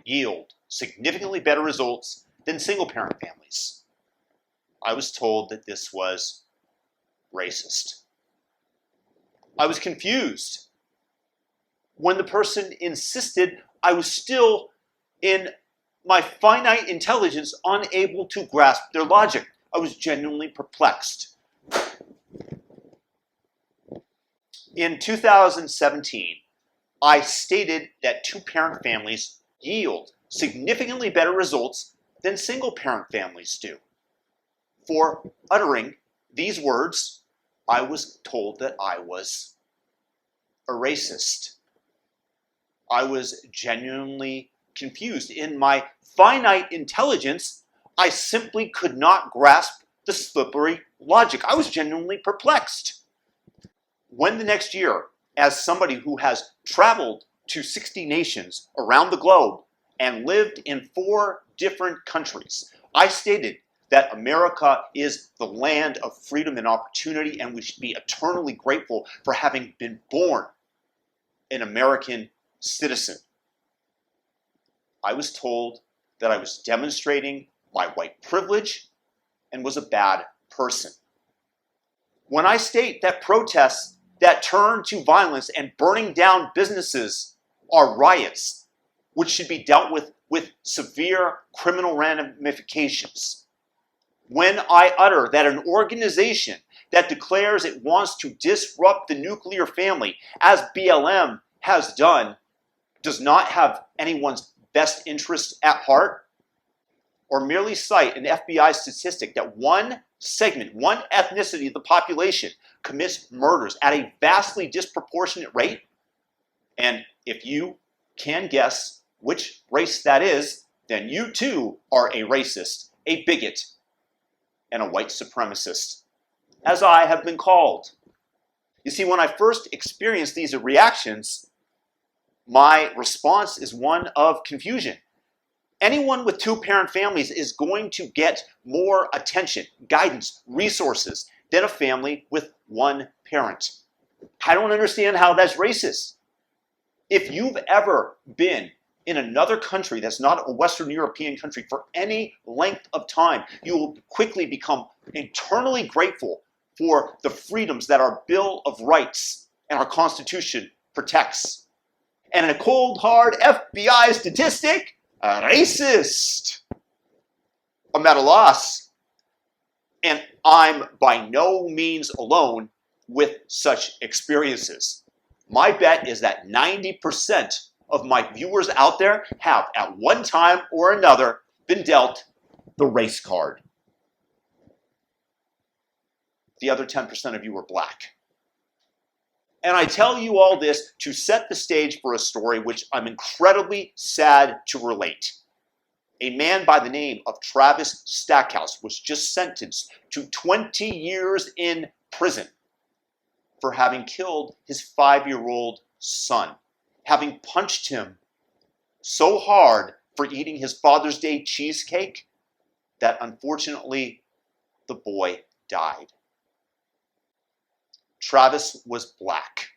yield significantly better results than single-parent families. I was told that this was racist. I was confused when the person insisted I was still, in my finite intelligence, unable to grasp their logic. I was genuinely perplexed. In 2017, I stated that two-parent families yield significantly better results than single-parent families do. For uttering these words, I was told that I was a racist. I was genuinely confused. In my finite intelligence, I simply could not grasp the slippery logic. I was genuinely perplexed. When the next year, as somebody who has traveled to 60 nations around the globe and lived in 4 different countries, I stated that America is the land of freedom and opportunity, and we should be eternally grateful for having been born an American citizen. I was told that I was demonstrating my white privilege and was a bad person. When I state that protests that turn to violence and burning down businesses are riots, which should be dealt with severe criminal ramifications, when I utter that an organization that declares it wants to disrupt the nuclear family, as BLM has done, does not have anyone's best interests at heart, or merely cite an FBI statistic that one segment, one ethnicity of the population commits murders at a vastly disproportionate rate, and if you can guess which race that is, then you too are a racist, a bigot, and a white supremacist, as I have been called. You see, when I first experienced these reactions, my response is one of confusion. Anyone with two-parent families is going to get more attention, guidance, resources than a family with one parent. I don't understand how that's racist. If you've ever been in another country that's not a Western European country for any length of time, you will quickly become eternally grateful for the freedoms that our Bill of Rights and our Constitution protects. And in a cold, hard FBI statistic, a racist. I'm at a loss. And I'm by no means alone with such experiences. My bet is that 90% of my viewers out there have, at one time or another, been dealt the race card. The other 10% of you are black. And I tell you all this to set the stage for a story which I'm incredibly sad to relate. A man by the name of Travis Stackhouse was just sentenced to 20 years in prison for having killed his 5-year-old son, having punched him so hard for eating his Father's Day cheesecake that unfortunately the boy died. Travis was black.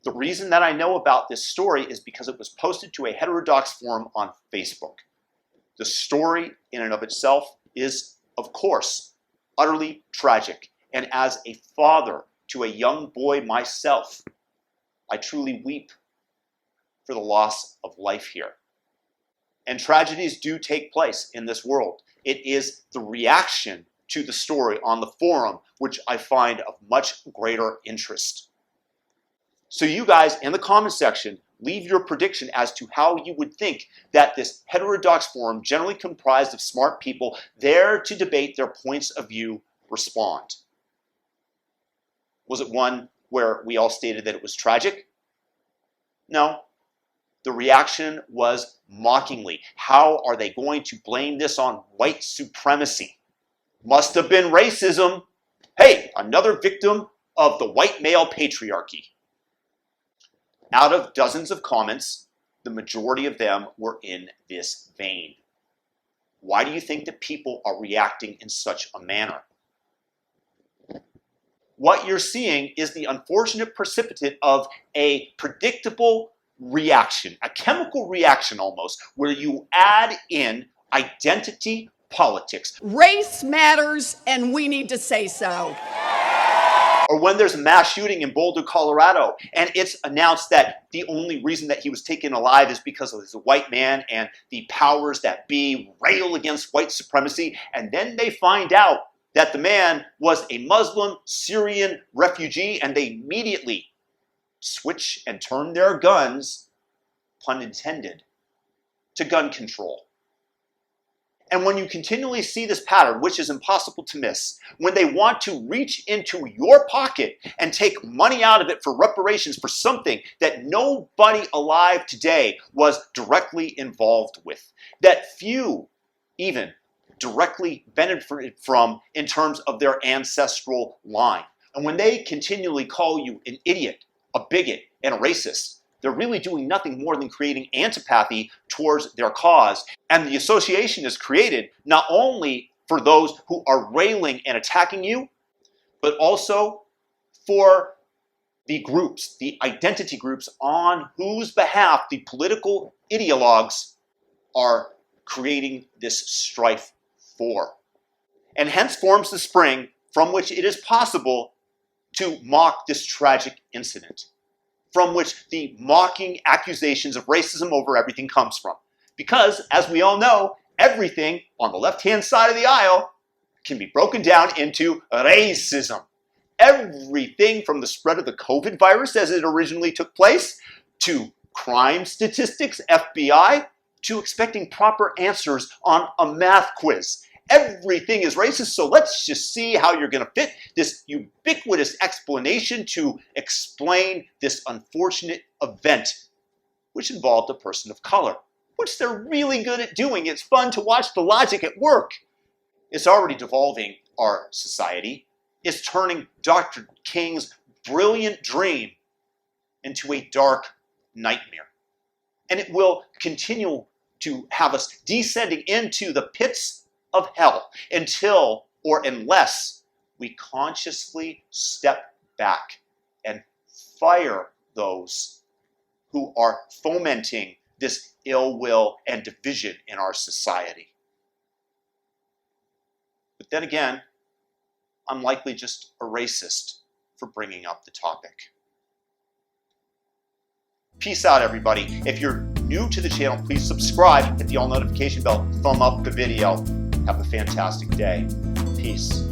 The reason that I know about this story is because it was posted to a heterodox forum on Facebook. The story in and of itself is, of course, utterly tragic. And as a father to a young boy myself, I truly weep for the loss of life here. And tragedies do take place in this world. It is the reaction to the story on the forum which I find of much greater interest. So you guys in the comment section, leave your prediction as to how you would think that this heterodox forum, generally comprised of smart people there to debate their points of view, respond. Was it one where we all stated that it was tragic? No. The reaction was mockingly. How are they going to blame this on white supremacy? Must have been racism. Hey, another victim of the white male patriarchy. Out of dozens of comments, the majority of them were in this vein. Why do you think that people are reacting in such a manner? What you're seeing is the unfortunate precipitate of a predictable reaction, a chemical reaction almost, where you add in identity politics. Race matters, and we need to say so. Or when there's a mass shooting in Boulder, Colorado, and it's announced that the only reason that he was taken alive is because of his white man and the powers that be rail against white supremacy, and then they find out that the man was a Muslim Syrian refugee, and they immediately switch and turn their guns, pun intended, to gun control. And when you continually see this pattern, which is impossible to miss, when they want to reach into your pocket and take money out of it for reparations for something that nobody alive today was directly involved with, that few even directly benefited from in terms of their ancestral line. And when they continually call you an idiot, a bigot, and a racist, they're really doing nothing more than creating antipathy towards their cause. And the association is created not only for those who are railing and attacking you, but also for the groups, the identity groups on whose behalf the political ideologues are creating this strife for. And hence forms the spring from which it is possible to mock this tragic incident, from which the mocking accusations of racism over everything comes from. Because, as we all know, everything on the left-hand side of the aisle can be broken down into racism. Everything from the spread of the COVID virus as it originally took place, to crime statistics, FBI, to expecting proper answers on a math quiz. Everything is racist, so let's just see how you're going to fit this ubiquitous explanation to explain this unfortunate event, which involved a person of color, which they're really good at doing. It's fun to watch the logic at work. It's already devolving our society. It's turning Dr. King's brilliant dream into a dark nightmare. And it will continue to have us descending into the pits of hell until or unless we consciously step back and fire those who are fomenting this ill will and division in our society. But then again, I'm likely just a racist for bringing up the topic. Peace out, everybody. If you're new to the channel, please subscribe, hit the all notification bell, thumb up the video. Have a fantastic day. Peace.